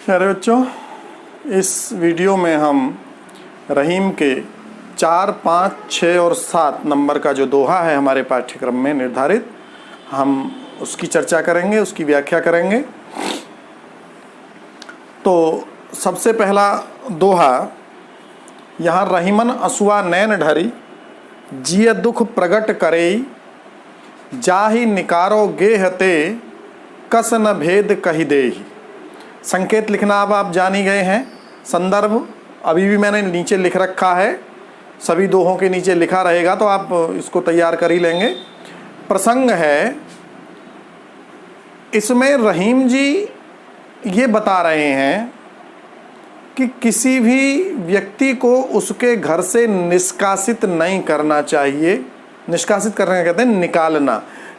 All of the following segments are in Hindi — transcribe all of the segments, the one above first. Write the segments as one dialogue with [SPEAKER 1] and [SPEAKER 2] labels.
[SPEAKER 1] प्यारे बच्चों, इस वीडियो में हम रहीम के 4, 5, 6 और 7 नंबर का जो दोहा है हमारे पाठ्यक्रम में निर्धारित, हम उसकी चर्चा करेंगे, उसकी व्याख्या करेंगे। तो सबसे पहला दोहा यहाँ रहीमन असुआ नैन ढरी, जिय दुख प्रगट करेई, जाहि निकारो गेहते, कस न भेद कही देही। संकेत लिखना अब आप जान ही गए हैं। संदर्भ अभी भी मैंने नीचे लिख रखा है, सभी दोहों के नीचे लिखा रहेगा, तो आप इसको तैयार कर ही लेंगे। प्रसंग है, इसमें रहीम जी ये बता रहे हैं कि किसी भी व्यक्ति को उसके घर से निष्कासित नहीं करना चाहिए। निष्कासित करने कहते हैं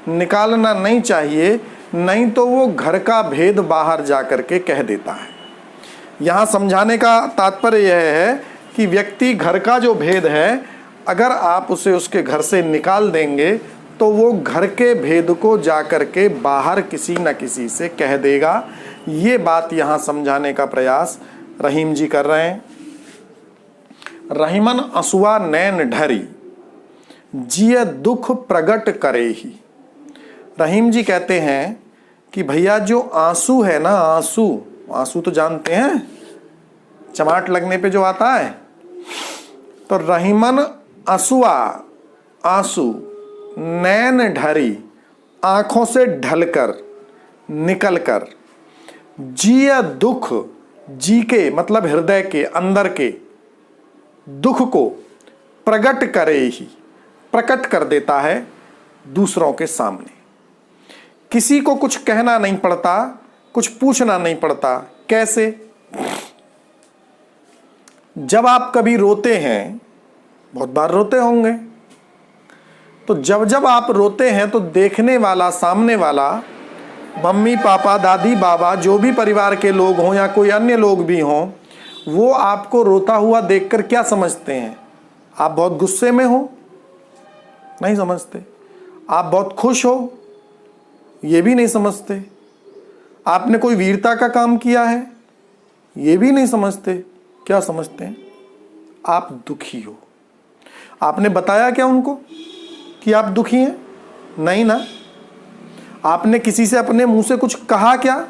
[SPEAKER 1] निकालना नहीं चाहिए, नहीं तो वो घर का भेद बाहर जा कर के कह देता है। यहाँ समझाने का तात्पर्य यह है कि व्यक्ति घर का जो भेद है, अगर आप उसे उसके घर से निकाल देंगे तो वो घर के भेद को जा कर के बाहर किसी न किसी से कह देगा। ये बात यहाँ समझाने का प्रयास रहीम जी कर रहे हैं। रहीमन असुआ नैन ढरी, जिय दुख प्रगट करे ही। रहीम जी कहते हैं कि भैया जो आंसू है ना, आंसू तो जानते हैं, चमाट लगने पे जो आता है, तो रहीमन असुआ आंसू, नैन ढरी आंखों से ढलकर निकलकर, जिय दुख, जी के मतलब हृदय के अंदर के दुख को प्रगट करे ही, प्रकट कर देता है दूसरों के सामने। किसी को कुछ कहना नहीं पड़ता, कुछ पूछना नहीं पड़ता। कैसे? जब आप कभी रोते हैं, बहुत बार रोते होंगे, तो जब आप रोते हैं तो देखने वाला, सामने वाला, मम्मी पापा दादी बाबा, जो भी परिवार के लोग हों या कोई अन्य लोग भी हों, वो आपको रोता हुआ देखकर क्या समझते हैं? आप बहुत गुस्से में हो? नहीं समझते। आप बहुत खुश हो? ये भी नहीं समझते। आपने कोई वीरता का काम किया है? ये भी नहीं समझते। क्या समझते हैं? आप दुखी हो। आपने बताया क्या उनको कि आप दुखी हैं? नहीं ना। आपने किसी से अपने मुंह से कुछ कहा क्या?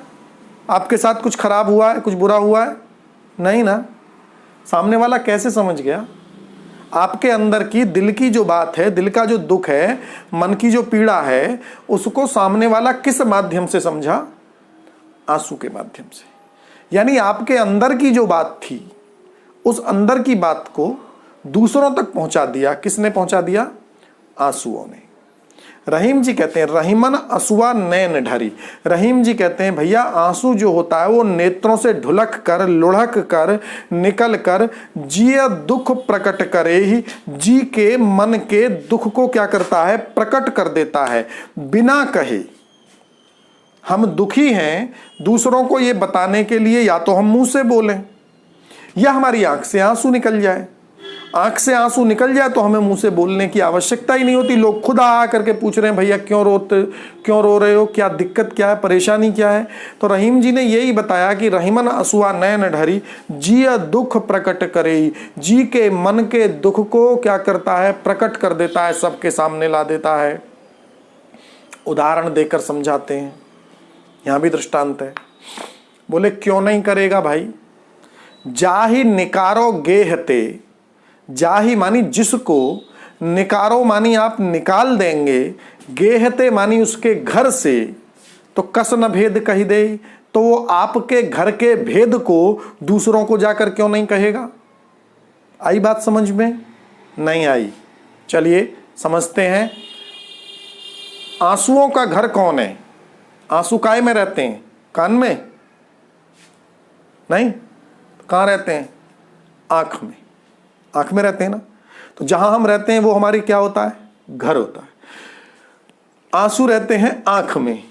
[SPEAKER 1] आपके साथ कुछ खराब हुआ है, कुछ बुरा हुआ है? नहीं ना। सामने वाला कैसे समझ गया? आपके अंदर की दिल की जो बात है, दिल का जो दुख है, मन की जो पीड़ा है, उसको सामने वाला किस माध्यम से समझा? आंसू के माध्यम से। यानी आपके अंदर की जो बात थी, उस अंदर की बात को दूसरों तक पहुंचा दिया। किसने पहुंचा दिया? आंसुओं ने। रहीम जी कहते हैं रहीमन असुआ नैन ढरी। रहीम जी कहते हैं भैया आंसू जो होता है वो नेत्रों से ढुलक कर, लुढ़क कर, निकल कर, जिय दुख प्रकट करे ही, जी के मन के दुख को क्या करता है? प्रकट कर देता है बिना कहे। हम दुखी हैं, दूसरों को ये बताने के लिए या तो हम मुंह से बोलें या हमारी आंख से आंसू निकल जाए। आंख से आंसू निकल जाए तो हमें मुंह से बोलने की आवश्यकता ही नहीं होती। लोग खुद आ करके पूछ रहे हैं भैया क्यों रो रहे हो, क्या दिक्कत क्या है, परेशानी क्या है? तो रहीम जी ने यही बताया कि रहीमन असुआ नैन ढरी, जिय दुख प्रकट करे, जी के मन के दुख को क्या करता है? प्रकट कर देता है, सबके सामने ला देता है। उदाहरण देकर समझाते हैं। यहां भी दृष्टांत है। बोले क्यों नहीं करेगा भाई? जाहि निकारो गेहते, जाहि मानी जिसको, निकारो मानी आप निकाल देंगे, गेहते मानी उसके घर से, तो कस न भेद कही दे, तो वो आपके घर के भेद को दूसरों को जाकर क्यों नहीं कहेगा? आई बात समझ में? नहीं आई। चलिए समझते हैं। आंसुओं का घर कौन है? आंसू काय में रहते हैं? कान में नहीं, कहां रहते हैं? आंख में। आंख में रहते हैं ना। तो जहां हम रहते हैं वो हमारी क्या होता है? घर होता है। आंसू रहते हैं आंख में।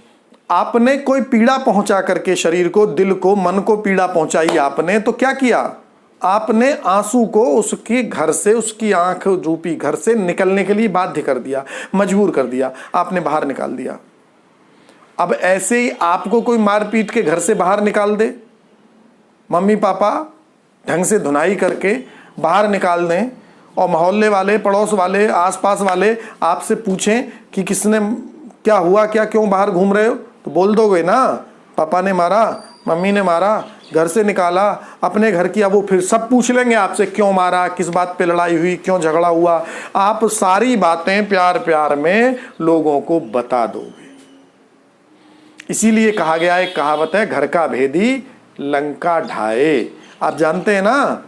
[SPEAKER 1] आपने कोई पीड़ा पहुंचा करके शरीर को, दिल को, मन को पीड़ा पहुंचाई आपने, तो क्या किया? आपने आंसू को उसके घर से, उसकी आंख रूपी घर से निकलने के लिए बाध्य कर दिया, मजबूर कर दिया, आपने बाहर निकाल दिया। अब ऐसे ही आपको कोई मारपीट के घर से बाहर निकाल दे, मम्मी पापा ढंग से धुनाई करके बाहर निकाल दें और मोहल्ले वाले, पड़ोस वाले, आसपास वाले आपसे पूछें कि किसने क्या हुआ, क्या क्यों बाहर घूम रहे हो, तो बोल दोगे ना पापा ने मारा, मम्मी ने मारा, घर से निकाला, अपने घर की। अब वो फिर सब पूछ लेंगे आपसे क्यों मारा, किस बात पे लड़ाई हुई, क्यों झगड़ा हुआ। आप सारी बातें प्यार प्यार में लोगों को बता दोगे। इसीलिए कहा गया, एक कहावत है, घर का भेदी लंका ढाए। आप जानते हैं ना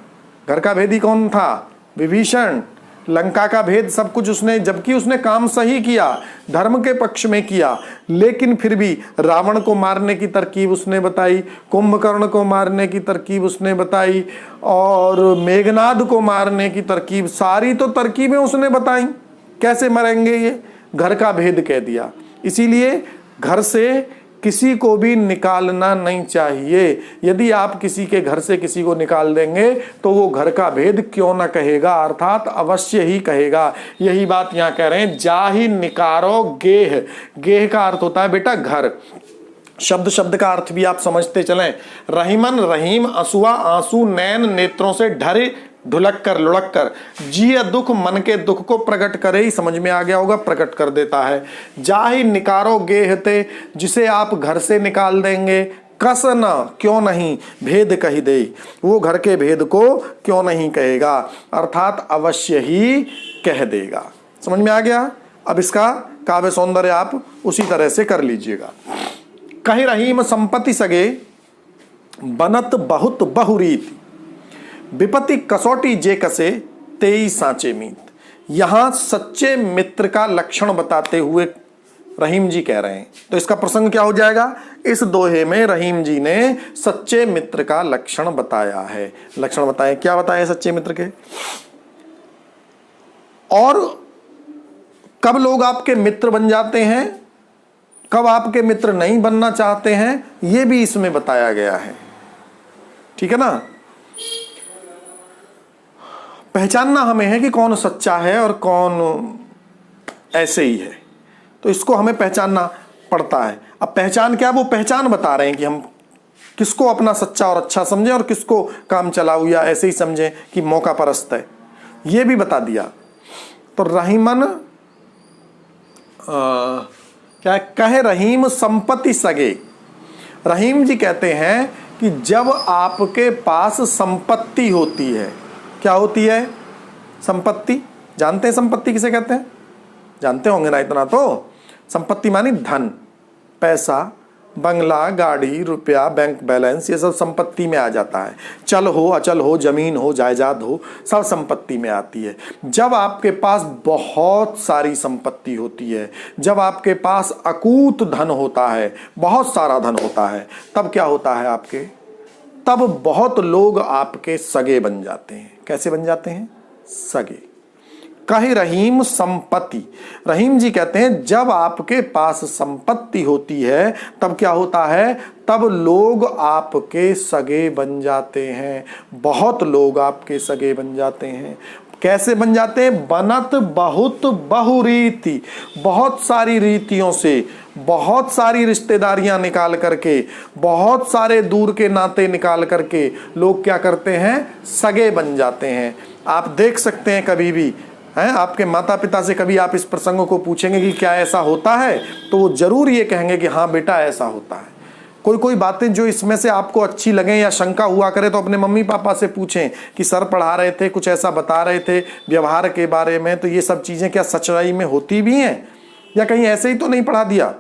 [SPEAKER 1] घर का भेदी कौन था? विभीषण। लंका का भेद सब कुछ उसने, जबकि उसने काम सही किया, धर्म के पक्ष में किया, लेकिन फिर भी रावण को मारने की तरकीब उसने बताई, कुंभकर्ण को मारने की तरकीब उसने बताई, और मेघनाद को मारने की तरकीब, सारी तो तरकीबें उसने बताई। कैसे मरेंगे ये, घर का भेद कह दिया। इसीलिए घर से किसी को भी निकालना नहीं चाहिए। यदि आप किसी के घर से किसी को निकाल देंगे तो वो घर का भेद क्यों ना कहेगा, अर्थात अवश्य ही कहेगा। यही बात यहाँ कह रहे हैं, जाहि निकारो गेह। गेह का अर्थ होता है बेटा घर। शब्द शब्द का अर्थ भी आप समझते चलें। रहीमन रहीम, असुआ आंसू, नैन नेत्रों से ढरे, ढुलक कर लुढ़क कर, जिय दुख मन के दुख को प्रकट करे, ही समझ में आ गया होगा, प्रकट कर देता है। जाहि निकारो गेहते, जिसे आप घर से निकाल देंगे, कस न क्यों नहीं भेद कही दे, वो घर के भेद को क्यों नहीं कहेगा, अर्थात अवश्य ही कह देगा। समझ में आ गया? अब इसका काव्य सौंदर्य आप उसी तरह से कर लीजिएगा। कहीं रहीम संपत्ति सगे, बनत बहुत बहुरीत, विपत्ति कसौटी जे कसे, तेई सांचे मीत। यहां सच्चे मित्र का लक्षण बताते हुए रहीम जी कह रहे हैं। तो इसका प्रसंग क्या हो जाएगा? इस दोहे में रहीम जी ने सच्चे मित्र का लक्षण बताया है। लक्षण बताए, क्या बताए सच्चे मित्र के, और कब लोग आपके मित्र बन जाते हैं, कब आपके मित्र नहीं बनना चाहते हैं, यह भी इसमें बताया गया है। ठीक है ना? पहचानना हमें है कि कौन सच्चा है और कौन ऐसे ही है, तो इसको हमें पहचानना पड़ता है। अब पहचान क्या, वो पहचान बता रहे हैं कि हम किसको अपना सच्चा और अच्छा समझें और किसको काम चलाऊ या ऐसे ही समझें कि मौका परस्त है, ये भी बता दिया। तो रहीमन क्या कहे, रहीम संपत्ति सगे। रहीम जी कहते हैं कि जब आपके पास संपत्ति होती है, क्या होती है? संपत्ति। जानते हैं संपत्ति किसे कहते हैं? जानते होंगे ना इतना तो। संपत्ति मानी धन, पैसा, बंगला, गाड़ी, रुपया, बैंक बैलेंस, ये सब संपत्ति में आ जाता है। चल हो, अचल हो, जमीन हो, जायदाद हो, सब संपत्ति में आती है। जब आपके पास बहुत सारी संपत्ति होती है, जब आपके पास अकूत धन होता है, बहुत सारा धन होता है, तब क्या होता है आपके? तब बहुत लोग आपके सगे बन जाते हैं। कैसे बन जाते हैं? सगे। कहे रहीम संपत्ति। रहीम जी कहते हैं जब आपके पास संपत्ति होती है तब क्या होता है? तब लोग आपके सगे बन जाते हैं, बहुत लोग आपके सगे बन जाते हैं। कैसे बन जाते हैं? बनत बहुत बहुरीति, बहुत सारी रीतियों से, बहुत सारी रिश्तेदारियां निकाल करके, बहुत सारे दूर के नाते निकाल करके लोग क्या करते हैं? सगे बन जाते हैं। आप देख सकते हैं कभी भी हैं, आपके माता पिता से कभी आप इस प्रसंग को पूछेंगे कि क्या ऐसा होता है, तो वो जरूर ये कहेंगे कि हाँ बेटा ऐसा होता है। कोई कोई बातें जो इसमें से आपको अच्छी लगें या शंका हुआ करे तो अपने मम्मी पापा से पूछें कि सर पढ़ा रहे थे, कुछ ऐसा बता रहे थे व्यवहार के बारे में, तो ये सब चीजें क्या सच्चाई में होती भी हैं या कहीं ऐसे ही तो नहीं पढ़ा दिया।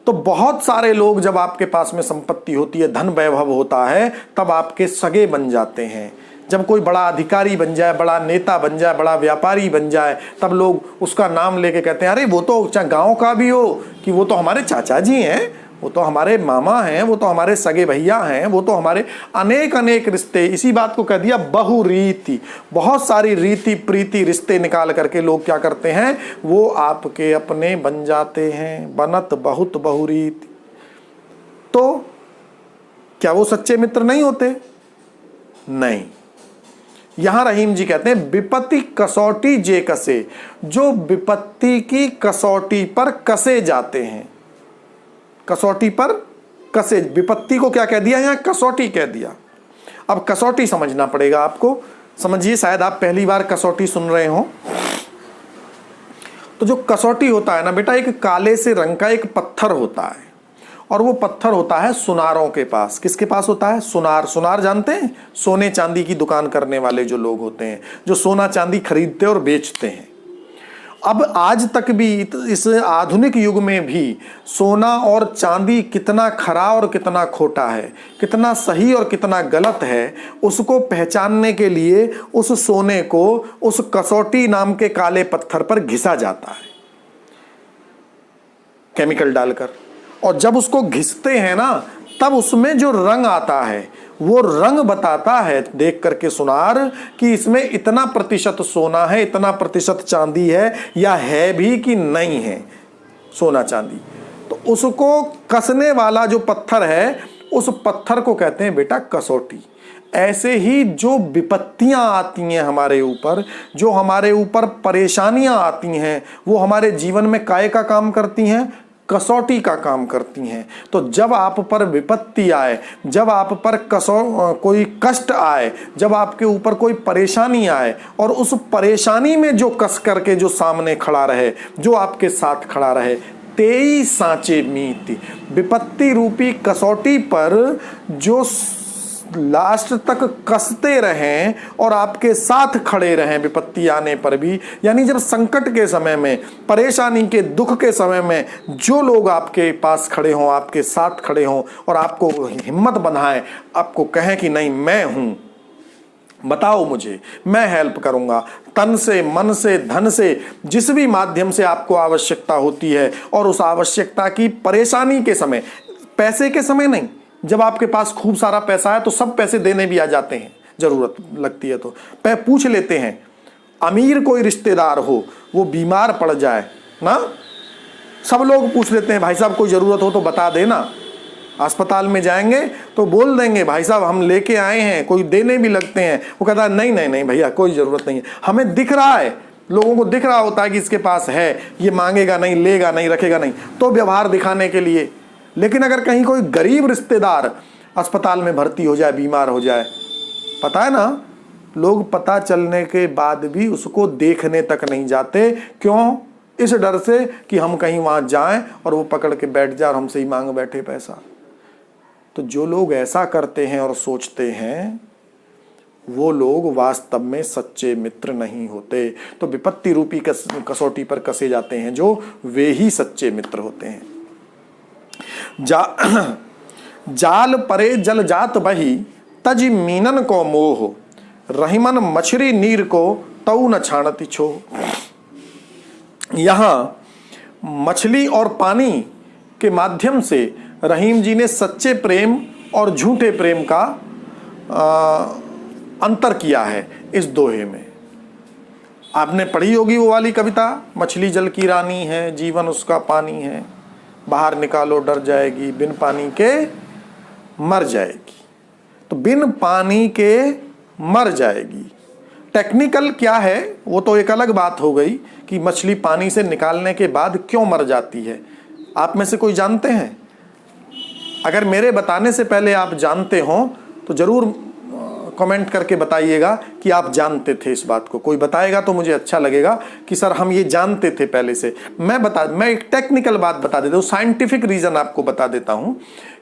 [SPEAKER 1] तो बहुत सारे लोग जब आपके पास में संपत्ति होती है, धन वैभव होता है, तब आपके सगे बन जाते हैं। जब कोई बड़ा अधिकारी बन जाए, बड़ा नेता बन जाए, बड़ा व्यापारी बन जाए, तब लोग उसका नाम लेके कहते हैं अरे वो तो चाहे गांव का भी हो कि वो तो हमारे चाचा जी हैं, वो तो हमारे मामा हैं, वो तो हमारे सगे भैया हैं, वो तो हमारे अनेक अनेक रिश्ते। इसी बात को कह दिया बहुरीति, बहुत सारी रीति प्रीति रिश्ते निकाल करके लोग क्या करते हैं? वो आपके अपने बन जाते हैं। बनत बहुत बहुरीति। तो क्या वो सच्चे मित्र नहीं होते? नहीं। यहां रहीम जी कहते हैं विपत्ति कसौटी जे कसे, जो विपत्ति की कसौटी पर कसे जाते हैं। कसौटी पर कसे, विपत्ति को क्या कह दिया यहाँ? कसौटी कह दिया। अब कसौटी समझना पड़ेगा आपको। समझिए, शायद आप पहली बार कसौटी सुन रहे हो। तो जो कसौटी होता है ना बेटा, एक काले से रंग का एक पत्थर होता है, और वो पत्थर होता है सुनारों के पास। किसके पास होता है? सुनार। सुनार जानते हैं? सोने चांदी की दुकान करने वाले जो लोग होते हैं, जो सोना चांदी खरीदते और बेचते हैं। अब आज तक भी इस आधुनिक युग में भी सोना और चांदी कितना खरा और कितना खोटा है, कितना सही और कितना गलत है, उसको पहचानने के लिए उस सोने को उस कसौटी नाम के काले पत्थर पर घिसा जाता है केमिकल डालकर। और जब उसको घिसते हैं ना, तब उसमें जो रंग आता है वो रंग बताता है देख करके सुनार कि इसमें इतना प्रतिशत सोना है, इतना प्रतिशत चांदी है, या है भी कि नहीं है सोना चांदी। तो उसको कसने वाला जो पत्थर है, उस पत्थर को कहते हैं बेटा कसौटी। ऐसे ही जो विपत्तियां आती हैं हमारे ऊपर, जो हमारे ऊपर परेशानियां आती हैं, वो हमारे जीवन में काय का काम करती हैं? कसौटी का काम करती हैं। तो जब आप पर विपत्ति आए, जब आप पर कोई कष्ट आए, जब आपके ऊपर कोई परेशानी आए, और उस परेशानी में जो कस करके जो सामने खड़ा रहे, जो आपके साथ खड़ा रहे, तेई सांचे मीत, विपत्ति रूपी कसौटी पर जो लास्ट तक कसते रहें और आपके साथ खड़े रहें विपत्ति आने पर भी। यानी जब संकट के समय में, परेशानी के, दुख के समय में जो लोग आपके पास खड़े हों, आपके साथ खड़े हों, और आपको हिम्मत बंधाएं, आपको कहें कि नहीं मैं हूं, बताओ मुझे, मैं हेल्प करूंगा, तन से, मन से, धन से, जिस भी माध्यम से आपको आवश्यकता होती है। और उस आवश्यकता की, परेशानी के समय, पैसे के समय नहीं, जब आपके पास खूब सारा पैसा है तो सब पैसे देने भी आ जाते हैं, जरूरत लगती है तो पूछ लेते हैं। अमीर कोई रिश्तेदार हो, वो बीमार पड़ जाए ना, सब लोग पूछ लेते हैं भाई साहब कोई जरूरत हो तो बता देना। अस्पताल में जाएंगे तो बोल देंगे भाई साहब हम लेके आए हैं, कोई देने भी लगते हैं। वो कहता है नहीं नहीं नहीं भैया कोई जरूरत नहीं है। हमें दिख रहा है, लोगों को दिख रहा होता है कि इसके पास है, ये मांगेगा नहीं, लेगा नहीं, रखेगा नहीं, तो व्यवहार दिखाने के लिए। लेकिन अगर कहीं कोई गरीब रिश्तेदार अस्पताल में भर्ती हो जाए, बीमार हो जाए, पता है ना, लोग पता चलने के बाद भी उसको देखने तक नहीं जाते। क्यों? इस डर से कि हम कहीं वहां जाएं और वो पकड़ के बैठ जाए और हमसे ही मांग बैठे पैसा। तो जो लोग ऐसा करते हैं और सोचते हैं, वो लोग वास्तव में सच्चे मित्र नहीं होते। तो विपत्ति रूपी कसौटी पर कसे जाते हैं जो, वे ही सच्चे मित्र होते हैं। जाल परे जल जात बही, तज मीनन को मोह, रहीमन मछरी नीर को तऊ न छाणति छो। यहां मछली और पानी के माध्यम से रहीम जी ने सच्चे प्रेम और झूठे प्रेम का अंतर किया है इस दोहे में। आपने पढ़ी होगी वो वाली कविता, मछली जल की रानी है, जीवन उसका पानी है, बाहर निकालो डर जाएगी, बिन पानी के मर जाएगी। तो बिन पानी के मर जाएगी। टेक्निकल क्या है वो तो एक अलग बात हो गई कि मछली पानी से निकालने के बाद क्यों मर जाती है। आप में से कोई जानते हैं? अगर मेरे बताने से पहले आप जानते हो तो जरूर कमेंट करके बताइएगा कि आप जानते थे इस बात को। कोई बताएगा तो मुझे अच्छा लगेगा कि सर हम ये जानते थे पहले से। मैं एक टेक्निकल बात बता देता हूँ, साइंटिफिक रीजन आपको बता देता हूँ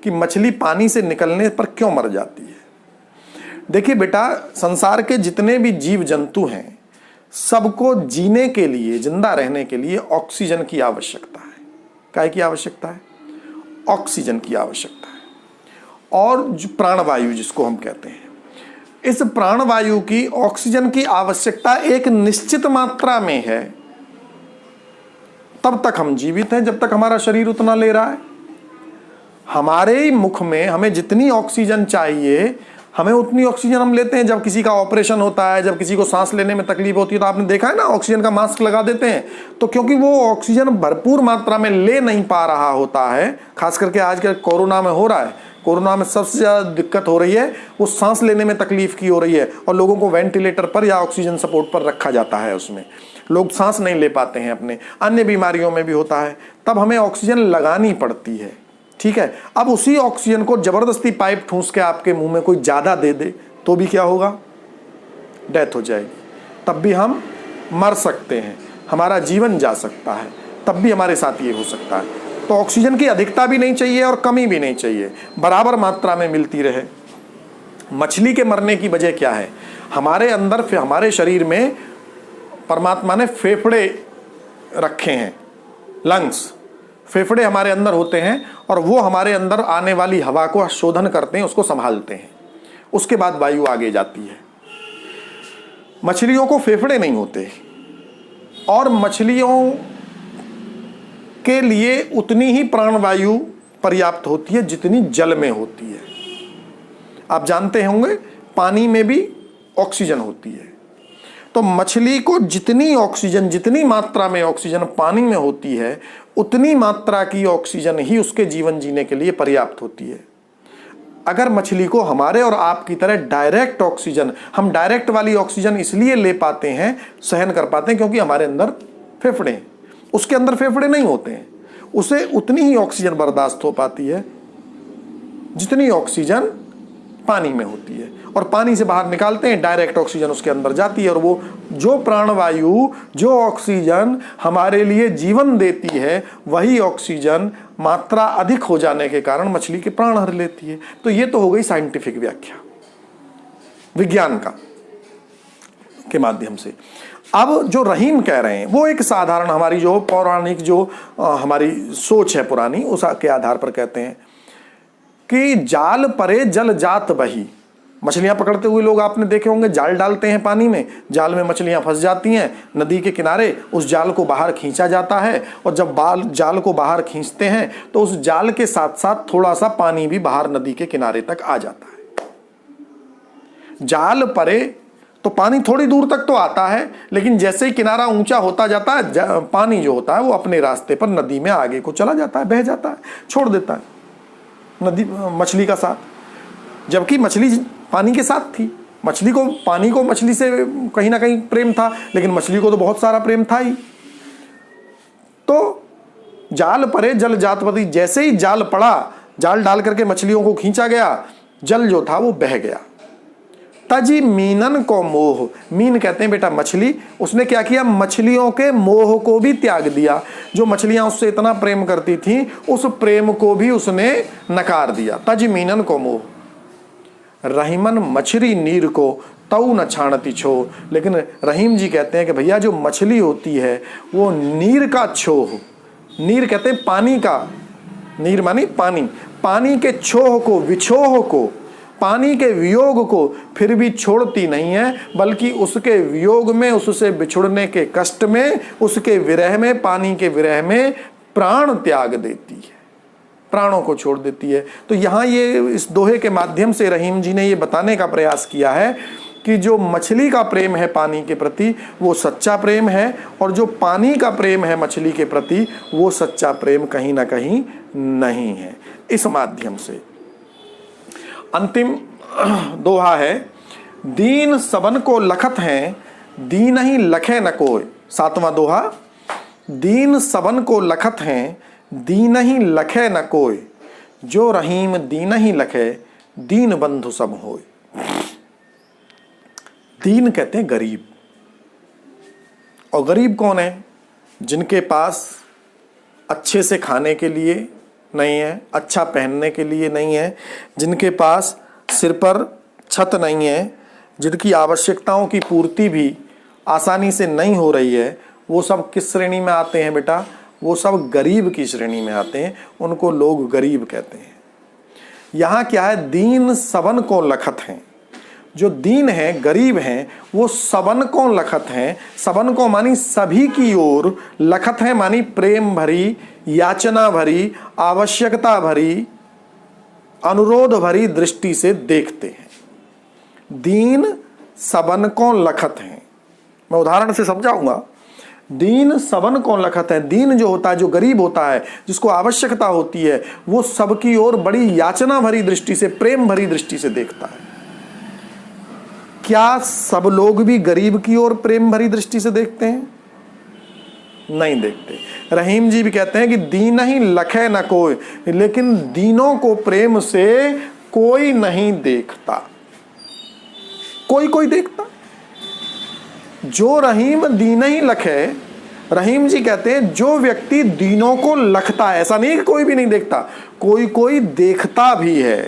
[SPEAKER 1] कि मछली पानी से निकलने पर क्यों मर जाती है। देखिए बेटा, संसार के जितने भी जीव जंतु हैं, सबको जीने के लिए, जिंदा रहने के लिए ऑक्सीजन की आवश्यकता है। काय की आवश्यकता है? ऑक्सीजन की आवश्यकता है। और जो प्राणवायु जिसको हम कहते हैं, इस प्राणवायु की, ऑक्सीजन की आवश्यकता एक निश्चित मात्रा में है, तब तक हम जीवित हैं जब तक हमारा शरीर उतना ले रहा है। हमारे मुख में हमें जितनी ऑक्सीजन चाहिए, हमें उतनी ऑक्सीजन हम लेते हैं। जब किसी का ऑपरेशन होता है, जब किसी को सांस लेने में तकलीफ होती है, तो आपने देखा है ना, ऑक्सीजन का मास्क लगा देते हैं। तो क्योंकि वो ऑक्सीजन भरपूर मात्रा में ले नहीं पा रहा होता है, खास करके आजकल कोरोना में हो रहा है। कोरोना में सबसे ज़्यादा दिक्कत हो रही है, वो सांस लेने में तकलीफ की हो रही है, और लोगों को वेंटिलेटर पर या ऑक्सीजन सपोर्ट पर रखा जाता है। उसमें लोग सांस नहीं ले पाते हैं अपने, अन्य बीमारियों में भी होता है, तब हमें ऑक्सीजन लगानी पड़ती है। ठीक है। अब उसी ऑक्सीजन को जबरदस्ती पाइप ठूंस के आपके मुंह में कोई ज्यादा दे दे तो भी क्या होगा? डेथ हो जाएगी। तब भी हम मर सकते हैं, हमारा जीवन जा सकता है, तब भी हमारे साथ ये हो सकता है। तो ऑक्सीजन की अधिकता भी नहीं चाहिए और कमी भी नहीं चाहिए, बराबर मात्रा में मिलती रहे। मछली के मरने की वजह क्या है? हमारे अंदर, हमारे शरीर में परमात्मा ने फेफड़े रखे हैं, लंग्स, फेफड़े हमारे अंदर होते हैं और वो हमारे अंदर आने वाली हवा को शोधन करते हैं, उसको संभालते हैं। उसके बाद वायु आगे जाती है। मछलियों को फेफड़े नहीं होते और मछलियों के लिए उतनी ही प्राणवायु पर्याप्त होती है जितनी जल में होती है। आप जानते होंगे पानी में भी ऑक्सीजन होती है। तो मछली को जितनी ऑक्सीजन, जितनी मात्रा में ऑक्सीजन पानी में होती है, उतनी मात्रा की ऑक्सीजन ही उसके जीवन जीने के लिए पर्याप्त होती है। अगर मछली को हमारे और आपकी तरह डायरेक्ट ऑक्सीजन, हम डायरेक्ट वाली ऑक्सीजन इसलिए ले पाते हैं, सहन कर पाते हैं, क्योंकि हमारे अंदर फेफड़े हैं। उसके अंदर फेफड़े नहीं होते हैं, उसे उतनी ही ऑक्सीजन बर्दाश्त हो पाती है जितनी ऑक्सीजन पानी में होती है। और पानी से बाहर निकालते हैं, डायरेक्ट ऑक्सीजन उसके अंदर जाती है और वो जो प्राणवायु, जो ऑक्सीजन हमारे लिए जीवन देती है, वही ऑक्सीजन मात्रा अधिक हो जाने के कारण मछली के प्राण हर लेती है। तो ये तो हो गई साइंटिफिक व्याख्या विज्ञान का के माध्यम से। अब जो रहीम कह रहे हैं वो एक साधारण हमारी जो पौराणिक जो हमारी सोच है पुरानी, उसके आधार पर कहते हैं कि जाल परे जल जात बही। मछलियां पकड़ते हुए लोग आपने देखे होंगे, जाल डालते हैं पानी में, जाल में मछलियां फंस जाती हैं नदी के किनारे, उस जाल को बाहर खींचा जाता है और जब जाल को बाहर खींचते हैं तो उस जाल के साथ साथ थोड़ा सा पानी भी बाहर नदी के किनारे तक आ जाता है। जाल परे तो पानी थोड़ी दूर तक तो आता है, लेकिन जैसे ही किनारा ऊंचा होता जाता है पानी जो होता है वो अपने रास्ते पर नदी में आगे को चला जाता है, बह जाता है, छोड़ देता है नदी मछली का साथ। जबकि मछली पानी के साथ थी, मछली को, पानी को मछली से कहीं ना कहीं प्रेम था, लेकिन मछली को तो बहुत सारा प्रेम था ही। तो जाल परे जल जातपति, जैसे ही जाल पड़ा, जाल डाल करके मछलियों को खींचा गया, जल जो था वो बह गया। तजी मीनन को मोह, मीन कहते हैं बेटा मछली, उसने क्या किया? मछलियों के मोह को भी त्याग दिया। जो मछलियां उससे इतना प्रेम करती थी, उस प्रेम को भी उसने नकार दिया। तजी मीनन को मोह, रहीमन मछली नीर को तऊ न छाणती छो। लेकिन रहीम जी कहते हैं कि भैया जो मछली होती है वो नीर का छोह, नीर कहते हैं पानी का, नीर मानी पानी, पानी के छोह को, विछोह को, पानी के वियोग को फिर भी छोड़ती नहीं है, बल्कि उसके वियोग में, उससे बिछुड़ने के कष्ट में, उसके विरह में, पानी के विरह में प्राण त्याग देती है, प्राणों को छोड़ देती है। तो यहाँ ये इस दोहे के माध्यम से रहीम जी ने ये बताने का प्रयास किया है कि जो मछली का प्रेम है पानी के प्रति वो सच्चा प्रेम है, और जो पानी का प्रेम है मछली के प्रति वो सच्चा प्रेम कहीं ना कहीं नहीं है। इस माध्यम से अंतिम दोहा है, दीन सबन को लखत हैं, दीन ही लखे न कोय। 7वां दोहा, दीन सबन को लखत हैं, दीन ही लखे न कोय, जो रहीम दीन ही लखे, दीन बंधु सब होय। दीन कहते हैं गरीब, और गरीब कौन है? जिनके पास अच्छे से खाने के लिए नहीं है, अच्छा पहनने के लिए नहीं है, जिनके पास सिर पर छत नहीं है, जिनकी आवश्यकताओं की पूर्ति भी आसानी से नहीं हो रही है, वो सब किस श्रेणी में आते हैं बेटा? वो सब गरीब की श्रेणी में आते हैं, उनको लोग गरीब कहते हैं। यहाँ क्या है? दीन सबन को लखत हैं। जो दीन है, गरीब हैं, वो सबन को लखत हैं। सबन को मानी सभी की ओर, लखत है मानी प्रेम भरी, याचना भरी, आवश्यकता भरी, अनुरोध भरी दृष्टि से देखते हैं। दीन सबन को लखत हैं। मैं उदाहरण से समझाऊंगा। दीन सबन को लखत है, दीन जो होता है, जो गरीब होता है, जिसको आवश्यकता होती है, वो सबकी ओर बड़ी याचना भरी दृष्टि से, प्रेम भरी दृष्टि से देखता है। क्या सब लोग भी गरीब की ओर प्रेम भरी दृष्टि से देखते हैं? नहीं देखते। रहीम जी भी कहते हैं कि दीन ही लखे न कोई, लेकिन दीनों को प्रेम से कोई नहीं देखता। कोई कोई देखता। जो रहीम दीन ही लखे, रहीम जी कहते हैं जो व्यक्ति दीनों को लखता है, ऐसा नहीं कि कोई भी नहीं देखता, कोई कोई देखता भी है।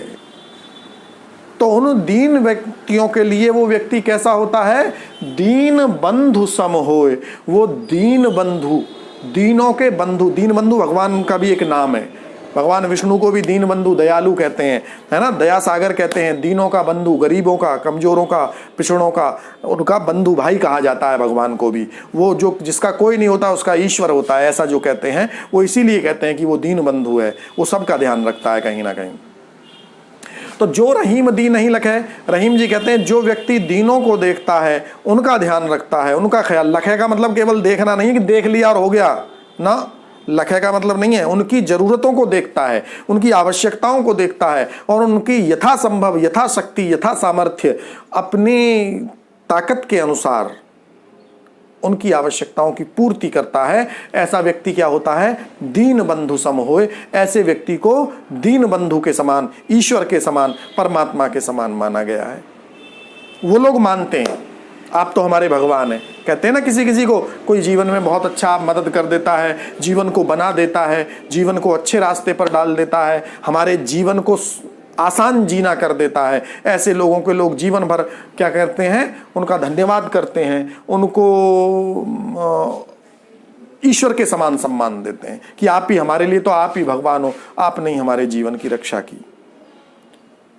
[SPEAKER 1] तो उन दीन व्यक्तियों के लिए वो व्यक्ति कैसा होता है? दीन बंधु सम होए। वो दीन बंधु, दीनों के बंधु, दीन बंधु भगवान का भी एक नाम है। भगवान विष्णु को भी दीन बंधु दयालु कहते हैं, है ना, दया सागर कहते हैं। दीनों का बंधु, गरीबों का, कमजोरों का, पिछड़ों का, उनका बंधु भाई कहा जाता है भगवान को भी। वो जो जिसका कोई नहीं होता उसका ईश्वर होता है, ऐसा जो कहते हैं वो इसीलिए कहते हैं कि वो दीन बंधु है, वो सबका ध्यान रखता है कहीं ना कहीं। तो जो रहीम दीन नहीं लखे, रहीम जी कहते हैं जो व्यक्ति दीनों को देखता है, उनका ध्यान रखता है, उनका ख्याल। लखे का मतलब केवल देखना नहीं कि देख लिया और हो गया ना, लखे का मतलब नहीं है, उनकी जरूरतों को देखता है, उनकी आवश्यकताओं को देखता है और उनकी यथासंभव, यथाशक्ति, यथा सामर्थ्य, अपनी ताकत के अनुसार उनकी आवश्यकताओं की पूर्ति करता है। ऐसा व्यक्ति क्या होता है? दीन बंधु सम होए। ऐसे व्यक्ति को दीन बंधु के समान, ईश्वर के समान, परमात्मा के समान माना गया है। वो लोग मानते हैं आप तो हमारे भगवान हैं। कहते हैं ना किसी किसी को, कोई जीवन में बहुत अच्छा मदद कर देता है, जीवन को बना देता है, जीवन को अच्छे रास्ते पर डाल देता है, हमारे जीवन को आसान जीना कर देता है। ऐसे लोगों के लोग जीवन भर क्या करते हैं? उनका धन्यवाद करते हैं, उनको ईश्वर के समान सम्मान देते हैं कि आप ही हमारे लिए, तो आप ही भगवान हो, आपने ही हमारे जीवन की रक्षा की।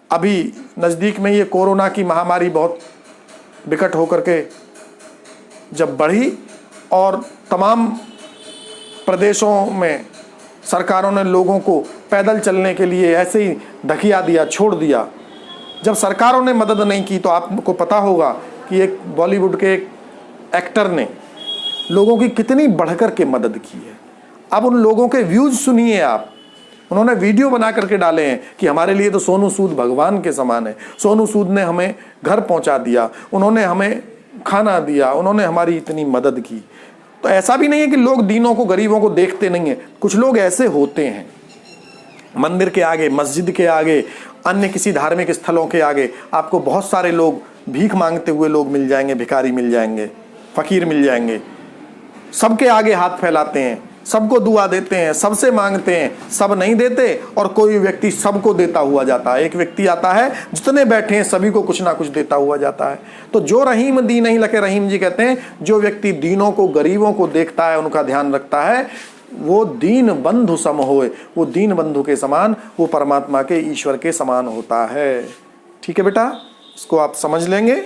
[SPEAKER 1] अभी नज़दीक में ये कोरोना की महामारी बहुत विकट होकर के जब बढ़ी और तमाम प्रदेशों में सरकारों ने लोगों को पैदल चलने के लिए ऐसे ही धकिया दिया, छोड़ दिया। जब सरकारों ने मदद नहीं की तो आपको पता होगा कि एक बॉलीवुड के एक एक्टर ने लोगों की कितनी बढ़कर के मदद की है। अब उन लोगों के व्यूज सुनिए आप। उन्होंने वीडियो बना करके डाले हैं कि हमारे लिए तो सोनू सूद भगवान के समान है, सोनू सूद ने हमें घर पहुंचा दिया, उन्होंने हमें खाना दिया, उन्होंने हमारी इतनी मदद की। तो ऐसा भी नहीं है कि लोग दीनों को, गरीबों को देखते नहीं है। कुछ लोग ऐसे होते हैं, मंदिर के आगे, मस्जिद के आगे, अन्य किसी धार्मिक स्थलों के आगे आपको बहुत सारे लोग भीख मांगते हुए लोग मिल जाएंगे, भिखारी मिल जाएंगे, फकीर मिल जाएंगे। सबके आगे हाथ फैलाते हैं, सबको दुआ देते हैं, सबसे मांगते हैं, सब नहीं देते और कोई व्यक्ति सबको देता हुआ जाता है। एक व्यक्ति आता है, जितने बैठे हैं सभी को कुछ ना कुछ देता हुआ जाता है। तो जो रहीम दीन नहीं लखे, रहीम जी कहते हैं जो व्यक्ति दीनों को, गरीबों को देखता है, उनका ध्यान रखता है, वो दीन बंधु सम होए। वो दीन बंधु के समान, वो परमात्मा के, ईश्वर के समान होता है। ठीक है बेटा, इसको आप समझ लेंगे।